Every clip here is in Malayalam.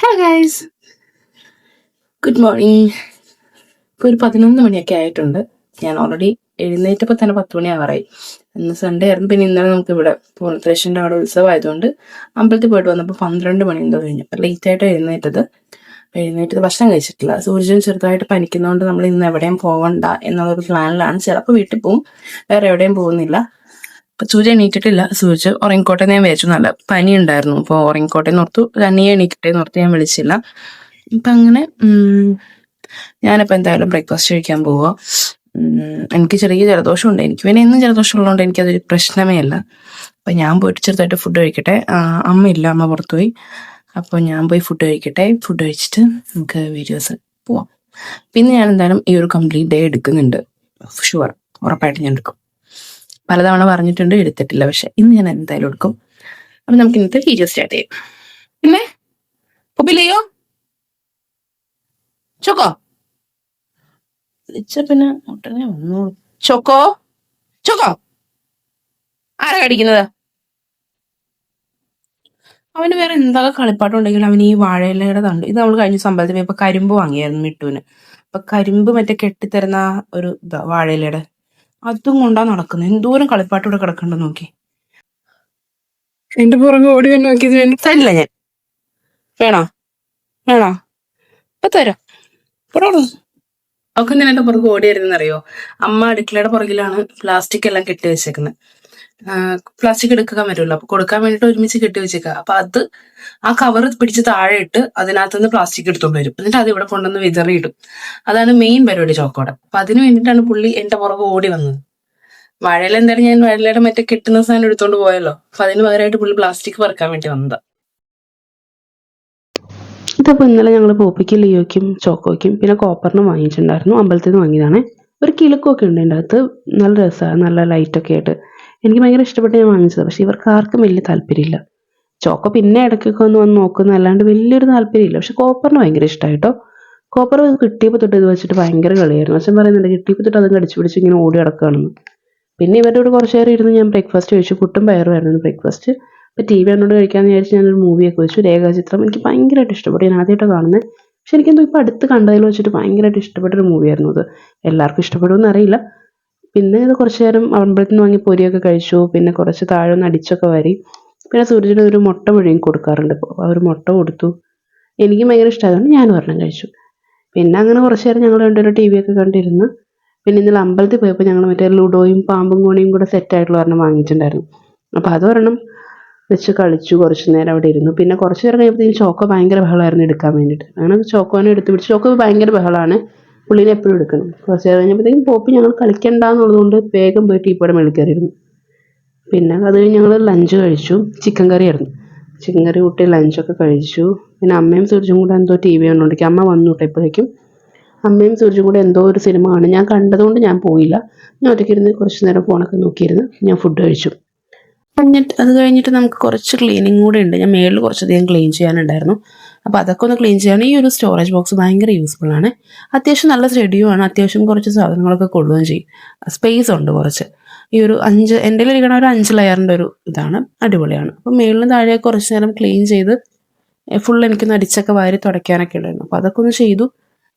Hi guys, good morning. ഇപ്പോൾ ഒരു 11 മണിയൊക്കെ ആയിട്ടുണ്ട്. ഞാൻ ഓൾറെഡി എഴുന്നേറ്റപ്പോൾ തന്നെ 10 മണി ആവാറായി. ഇന്ന് സൺഡേ ആയിരുന്നു. പിന്നെ ഇന്നലെ നമുക്ക് ഇവിടെ പൂർണ്ണത്രേശൻ്റെ അവിടെ ഉത്സവമായതുകൊണ്ട് അമ്പലത്തിൽ പോയിട്ട് വന്നപ്പോൾ 12 മണി എന്തോ കഴിഞ്ഞു. അപ്പോൾ ലേറ്റായിട്ട് എഴുന്നേറ്റത് ഭക്ഷണം കഴിച്ചിട്ടില്ല. സൂര്യൻ ചെറുതായിട്ട് പനിക്കുന്നതുകൊണ്ട് നമ്മൾ ഇന്ന് എവിടെയും പോകണ്ട എന്നുള്ളൊരു പ്ലാനിലാണ്. ചിലപ്പോൾ വീട്ടിൽ പോവും, വേറെ എവിടെയും പോകുന്നില്ല. അപ്പം സൂര്യ എണീറ്റിട്ടില്ല. സൂര്യ ഉറങ്ങിക്കോട്ടെ ഞാൻ വിചാരിച്ചു, നല്ല പനി ഉണ്ടായിരുന്നു. അപ്പോൾ ഉറങ്ങിക്കോട്ടെ നോർത്തു, തനിയെ എണീക്കട്ടെ നോർത്ത് ഞാൻ വിളിച്ചില്ല. അപ്പം അങ്ങനെ ഞാനിപ്പോൾ എന്തായാലും ബ്രേക്ക്ഫാസ്റ്റ് കഴിക്കാൻ പോവുക. എനിക്ക് ചെറിയ ജലദോഷമുണ്ട്. എനിക്ക് പിന്നെ എന്നും ജലദോഷം ഉള്ളതുകൊണ്ട് എനിക്കതൊരു പ്രശ്നമേ അല്ല. അപ്പം ഞാൻ പോയിട്ട് ചെറുതായിട്ട് ഫുഡ് കഴിക്കട്ടെ. അമ്മയില്ല, അമ്മ പുറത്തുപോയി. അപ്പോൾ ഞാൻ പോയി ഫുഡ് കഴിക്കട്ടെ. ഫുഡ് കഴിച്ചിട്ട് നമുക്ക് വീഡിയോസ് പോവാം. പിന്നെ ഞാൻ എന്തായാലും ഈ ഒരു കംപ്ലീറ്റ് ഡേ എടുക്കുന്നുണ്ട്, ഷുവർ, ഉറപ്പായിട്ട് ഞാൻ എടുക്കും. പലതവണ പറഞ്ഞിട്ടുണ്ട്, എടുത്തിട്ടില്ല. പക്ഷെ ഇന്ന് ഞാൻ എന്തായാലും എടുക്കും. അപ്പം നമുക്ക് ഇന്നത്തെ വീഡിയോ സ്റ്റാർട്ട് ചെയ്യാം. പിന്നെ പൊബിലെയോ ചോക്കോ വിളിച്ച പിന്നെ ഉടനെ വന്നോളൂ. ചോക്കോ ചോക്കോ ആരാ കടിക്കുന്നത്? അവന് വേറെ എന്തൊക്കെ കളിപ്പാട്ടുണ്ടെങ്കിലും അവന് ഈ വാഴയിലയുടെ തണ്ട്, ഇത് നമ്മൾ കഴിഞ്ഞ അമ്പലത്തിൽ പോയപ്പോ കരിമ്പ് വാങ്ങിയായിരുന്നു മിട്ടുവിന്. അപ്പൊ കരിമ്പ് മറ്റേ കെട്ടിത്തരുന്ന ഒരു ഇതാ വാഴയിലയുടെ, അതും കൊണ്ടാ നടക്കുന്നത്. എന്തോരം കളിപ്പാട്ട് ഇവിടെ കിടക്കണ്ടെന്ന് നോക്കി. എന്റെ പുറകെ ഓടി വന്ന് നോക്കിയത് തരില്ല ഞാൻ. വേണോ വേണോ ഇപ്പൊ തരാം. അവർക്ക് എന്തിനാ എന്റെ പുറകെ ഓടിയായിരുന്നറിയോ? അമ്മ അടുക്കളയുടെ പുറകിലാണ് പ്ലാസ്റ്റിക് എല്ലാം കെട്ടി വെച്ചേക്കുന്നത്. പ്ലാസ്റ്റിക് എടുക്കാൻ പറ്റുമല്ലോ, അപ്പൊ കൊടുക്കാൻ വേണ്ടിട്ട് ഒരുമിച്ച് കെട്ടി വെച്ചേക്കുക. അപ്പൊ അത് ആ കവർ പിടിച്ച് താഴെ ഇട്ട് അതിനകത്തുനിന്ന് പ്ലാസ്റ്റിക് എടുത്തോണ്ട് വരും, എന്നിട്ട് അത് ഇവിടെ കൊണ്ടുവന്ന് വിതറിയിടും. അതാണ് മെയിൻ പരിപാടി ചോക്കോടെ. അപ്പൊ അതിന് വേണ്ടിയിട്ടാണ് പുള്ളി എന്റെ പുറകെ ഓടി വന്നത്. വാഴയില എന്തായാലും ഞാൻ വാഴയിലയുടെ മറ്റേ കെട്ടുന്ന സാധനം എടുത്തോണ്ട് പോയല്ലോ, അപ്പൊ അതിന് പകരമായിട്ട് പുള്ളി പ്ലാസ്റ്റിക് പറക്കാൻ വേണ്ടി വന്നതാ. ഇതപ്പോൾ ഇന്നലെ ഞങ്ങൾ പോപ്പിക്ക് ലിയോയ്ക്കും ചോക്കോയ്ക്കും പിന്നെ കോപ്പറിനും വാങ്ങിച്ചിട്ടുണ്ടായിരുന്നു. അമ്പലത്തിൽ നിന്ന് വാങ്ങിയതാണ്. ഒരു കിലുക്കൊക്കെ ഉണ്ട് അതിൻ്റെ അകത്ത്, നല്ല രസമാണ്, നല്ല ലൈറ്റൊക്കെ ആയിട്ട്. എനിക്ക് ഭയങ്കര ഇഷ്ടപ്പെട്ട് ഞാൻ വാങ്ങിച്ചത്. പക്ഷേ ഇവർക്ക് ആർക്കും വലിയ താല്പര്യമില്ല. ചോക്കോ പിന്നെ ഇടയ്ക്കൊക്കെ ഒന്ന് വന്ന് നോക്കുന്നു, അല്ലാണ്ട് വലിയൊരു താല്പര്യമില്ല. പക്ഷെ കോപ്പറിന് ഭയങ്കര ഇഷ്ടമായിട്ടോ. കോപ്പർ കിട്ടിയപ്പോൾ തൊട്ട് ഇത് വെച്ചിട്ട് ഭയങ്കര കളിയായിരുന്നു. അച്ഛൻ പറയുന്നുണ്ട് കിട്ടിയപ്പോൾ തൊട്ട് അത് കടിച്ചു പിടിച്ച് ഇങ്ങനെ ഓടി കിടക്കുകയാണെന്ന്. പിന്നെ ഇവരുടെ കൂടെ കുറച്ച് നേരം ഇരുന്ന് ഞാൻ ബ്രേക്ക്ഫാസ്റ്റ് കഴിച്ചു. പുട്ടും പയറുമായിരുന്നു ബ്രേക്ക്ഫാസ്റ്റ്. ഇപ്പോൾ ടി വി കണ്ടോണ്ട് കഴിക്കാമെന്ന് വിചാരിച്ച് ഞാനൊരു മൂവിയൊക്കെ വെച്ചു, രേഖാചിത്രം. എനിക്ക് ഭയങ്കരമായിട്ട് ഇഷ്ടപ്പെട്ടു. ഞാൻ ആദ്യമായിട്ടാണ് കാണുന്നത്. പക്ഷെ എനിക്കെന്തോ ഇപ്പോൾ അടുത്ത് കണ്ടതിൽ വെച്ചിട്ട് ഭയങ്കരമായിട്ട് ഇഷ്ടപ്പെട്ടൊരു മൂവിയായിരുന്നു അത്. എല്ലാവർക്കും ഇഷ്ടപ്പെടുമെന്ന് അറിയില്ല. പിന്നെ ഇത് കുറച്ച് നേരം അമ്പലത്തിൽ നിന്ന് വാങ്ങി പൊരിയൊക്കെ കഴിച്ചു. പിന്നെ കുറച്ച് താഴെ ഒന്ന് അടിച്ചൊക്കെ വരി. പിന്നെ സൂര്യന് ഒരു മുട്ട മുഴുവൻ കൊടുക്കാറുണ്ട്, ഇപ്പോൾ ആ ഒരു മുട്ട കൊടുത്തു. എനിക്ക് ഭയങ്കര ഇഷ്ടമായതുകൊണ്ട് ഞാൻ ഒരെണ്ണം കഴിച്ചു. പിന്നെ അങ്ങനെ കുറച്ച് നേരം ഞങ്ങൾ രണ്ടുപേരും ടി വിയൊക്കെ കണ്ടിരുന്ന്. പിന്നെ ഇന്നലെ അമ്പലത്തിൽ പോയപ്പോൾ ഞങ്ങൾ മറ്റേ ലുഡോയും പാമ്പും കോണിയും കൂടെ സെറ്റായിട്ടുള്ള ഒരെണ്ണം വാങ്ങിയിട്ടുണ്ടായിരുന്നു. അപ്പോൾ അതൊരെണ്ണം വെച്ച് കളിച്ചു. കുറച്ച് നേരം അവിടെ ഇരുന്നു. പിന്നെ കുറച്ച് നേരം കഴിയുമ്പോഴത്തേക്കും ചോക്കോ ഭയങ്കര ബഹളമായിരുന്നു എടുക്കാൻ വേണ്ടിയിട്ട്. അങ്ങനെ ചോക്കോനെ എടുത്ത് പിടിച്ച്, ചോക്കോ ഭയങ്കര ബഹളമാണ്, പുള്ളിനെ എപ്പോഴും എടുക്കണം. കുറച്ച് നേരം കഴിഞ്ഞപ്പോഴത്തേക്കും പോപ്പി ഞങ്ങൾ കളിക്കണ്ടെന്നുള്ളതുകൊണ്ട് വേഗം പോയി ടീപ്പോടെ മേളിൽ കയറിയിരുന്നു. പിന്നെ അത് കഴിഞ്ഞ് ഞങ്ങൾ ലഞ്ച് കഴിച്ചു. ചിക്കൻ കറി ആയിരുന്നു. ചിക്കൻ കറി കൂട്ടി ലഞ്ചൊക്കെ കഴിച്ചു. പിന്നെ അമ്മയും സൂര്യനും കൂടെ എന്തോ ടി വി കണ്ടുകൊണ്ടിരിക്കും. അമ്മ വന്നു കേട്ടപ്പോഴേക്കും അമ്മയും സൂര്യനും കൂടെ എന്തോ ഒരു സിനിമ കാണും. ഞാൻ കണ്ടതുകൊണ്ട് ഞാൻ പോയില്ല. ഞാൻ ഒറ്റയ്ക്കിരുന്ന് കുറച്ച് നേരം ഫോണൊക്കെ നോക്കിയിരുന്ന് ഞാൻ ഫുഡ് കഴിച്ചു. അത് കഴിഞ്ഞിട്ട് നമുക്ക് കുറച്ച് ക്ലീനിങ് കൂടെ ഉണ്ട്. ഞാൻ മേളിൽ കുറച്ചധികം ക്ലീൻ ചെയ്യാനുണ്ടായിരുന്നു. അപ്പോൾ അതൊക്കെ ഒന്ന് ക്ലീൻ ചെയ്യാൻ ഈ ഒരു സ്റ്റോറേജ് ബോക്സ് ഭയങ്കര യൂസ്ഫുള്ളാണ്. അത്യാവശ്യം നല്ല സ്റ്റഡിയുമാണ്. അത്യാവശ്യം കുറച്ച് സാധനങ്ങളൊക്കെ കൊള്ളുകയും ചെയ്യും. സ്പേസ് ഉണ്ട് കുറച്ച്. ഈ ഒരു 5 എൻ്റെ ഇരിക്കണ ഒരു 5 ലെയറിൻ്റെ ഒരു ഇതാണ്, അടിപൊളിയാണ്. അപ്പോൾ മേളിലും താഴെ കുറച്ച് നേരം ക്ലീൻ ചെയ്ത് ഫുൾ എനിക്കൊന്ന് അടിച്ചൊക്കെ വാരി തുടയ്ക്കാനൊക്കെ ഉണ്ടായിരുന്നു. അപ്പോൾ അതൊക്കെ ഒന്ന് ചെയ്തു.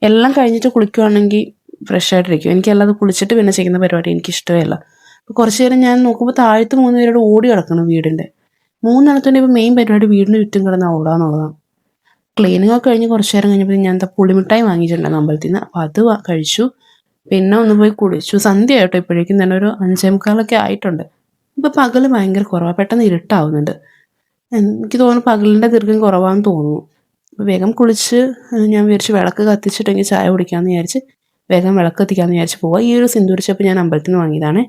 എല്ലാം കഴിഞ്ഞിട്ട് കുളിക്കുകയാണെങ്കിൽ ഫ്രഷ് ആയിട്ടിരിക്കും. എനിക്കല്ലാതെ കുളിച്ചിട്ട് പിന്നെ ചെയ്യുന്ന പരിപാടി എനിക്കിഷ്ടമല്ല. അപ്പോൾ കുറച്ച് നേരം ഞാൻ നോക്കുമ്പോൾ താഴത്ത് 3 പേരോട് ഓടി കിടക്കണം വീടിൻ്റെ. 3 ഇപ്പോൾ മെയിൻ പരിപാടി വീടിന് ചുറ്റും കിടന്ന് ഓടാന്നുള്ളതാണ്. ക്ലീനിങ് ഒക്കെ കഴിഞ്ഞ് കുറച്ച് നേരം കഴിഞ്ഞപ്പോൾ ഞാൻ എന്താ പുളിമിഠായി വാങ്ങിയിട്ടുണ്ടായിരുന്നു അമ്പലത്തിൽ നിന്ന്. അപ്പോൾ അത് കഴിച്ചു. പിന്നെ ഒന്ന് പോയി കുളിച്ചു. സന്ധ്യ ആയിട്ടോ ഇപ്പോഴേക്കും തന്നെ ഒരു 5:45 ആയിട്ടുണ്ട്. ഇപ്പോൾ പകൽ ഭയങ്കര കുറവാണ്, പെട്ടെന്ന് ഇരുട്ടാവുന്നുണ്ട്. എനിക്ക് തോന്നുന്നു പകലിൻ്റെ ദീർഘം കുറവാണെന്ന് തോന്നുന്നു. അപ്പോൾ വേഗം കുളിച്ച് ഞാൻ വിചാരിച്ചു വിളക്ക് കത്തിച്ചിട്ടെങ്കിൽ ചായ കുടിക്കാമെന്ന് വിചാരിച്ച് വേഗം വിളക്ക് കത്തിക്കാമെന്ന് വിചാരിച്ച് പോവാം. ഈ ഒരു സിന്ദൂരിച്ചപ്പ് ഞാൻ അമ്പലത്തിൽ നിന്ന് വാങ്ങിയതാണ്.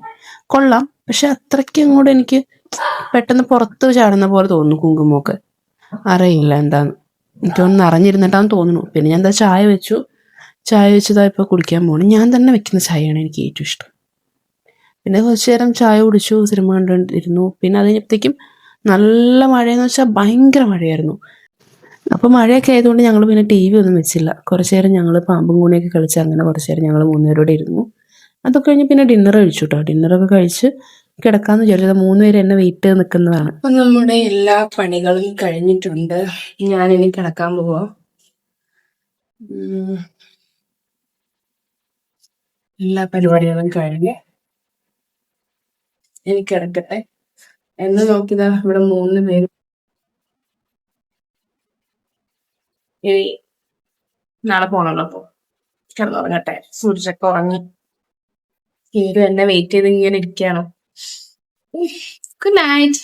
കൊള്ളാം, പക്ഷെ അത്രയ്ക്ക് അങ്ങോട്ട് എനിക്ക് പെട്ടെന്ന് പുറത്ത് ചാടുന്ന പോലെ തോന്നുന്നു. കുങ്കുമൊക്കെ അറിയില്ല എന്താന്ന്, എനിക്കൊന്ന് അറിഞ്ഞിരുന്നിട്ടാന്ന് തോന്നുന്നു. പിന്നെ ഞാൻ എന്താ ചായ വെച്ചതാ ഇപ്പോൾ കുളിക്കാൻ പോകണം. ഞാൻ തന്നെ വെക്കുന്ന ചായയാണ് എനിക്ക് ഏറ്റവും ഇഷ്ടം. പിന്നെ കുറച്ച് നേരം ചായ കുടിച്ചു, സിനിമ കണ്ടുകൊണ്ടിരുന്നു. പിന്നെ അത് കഴിഞ്ഞപ്പോഴത്തേക്കും നല്ല മഴയെന്ന് വെച്ചാൽ ഭയങ്കര മഴയായിരുന്നു. അപ്പോൾ മഴയൊക്കെ ആയതുകൊണ്ട് ഞങ്ങൾ പിന്നെ ടി വി ഒന്നും വെച്ചില്ല. കുറച്ച് നേരം ഞങ്ങൾ പാമ്പും കൂണിയൊക്കെ കളിച്ച് അങ്ങനെ കുറച്ച് നേരം ഞങ്ങൾ 3 പേരോടെ ഇരുന്നു. അതൊക്കെ കഴിഞ്ഞ് പിന്നെ ഡിന്നർ കഴിച്ചു കേട്ടോ. ഡിന്നറൊക്കെ കഴിച്ച് കിടക്കാന്ന് വിചാരിച്ചത് 3 പേര് എന്നെ വെയിറ്റ് ചെയ്ത് നിൽക്കുന്നതാണ്. അപ്പൊ നമ്മുടെ എല്ലാ പണികളും കഴിഞ്ഞിട്ടുണ്ട്. ഞാനിനി കിടക്കാൻ പോവാ. എല്ലാ പരിപാടികളും കഴിഞ്ഞ് എനിക്ക് കിടക്കട്ടെ എന്ന് നോക്കിയതാ ഇവിടെ 3 പേര്. ഇനി നാളെ പോണല്ലോ, അപ്പൊ കിടന്നുറങ്ങട്ടെ. സൂര്യൊക്കെ ഉറങ്ങി എന്നെ വെയിറ്റ് ചെയ്ത് ഇങ്ങനെ ഇരിക്കുകയാണോ. Good night.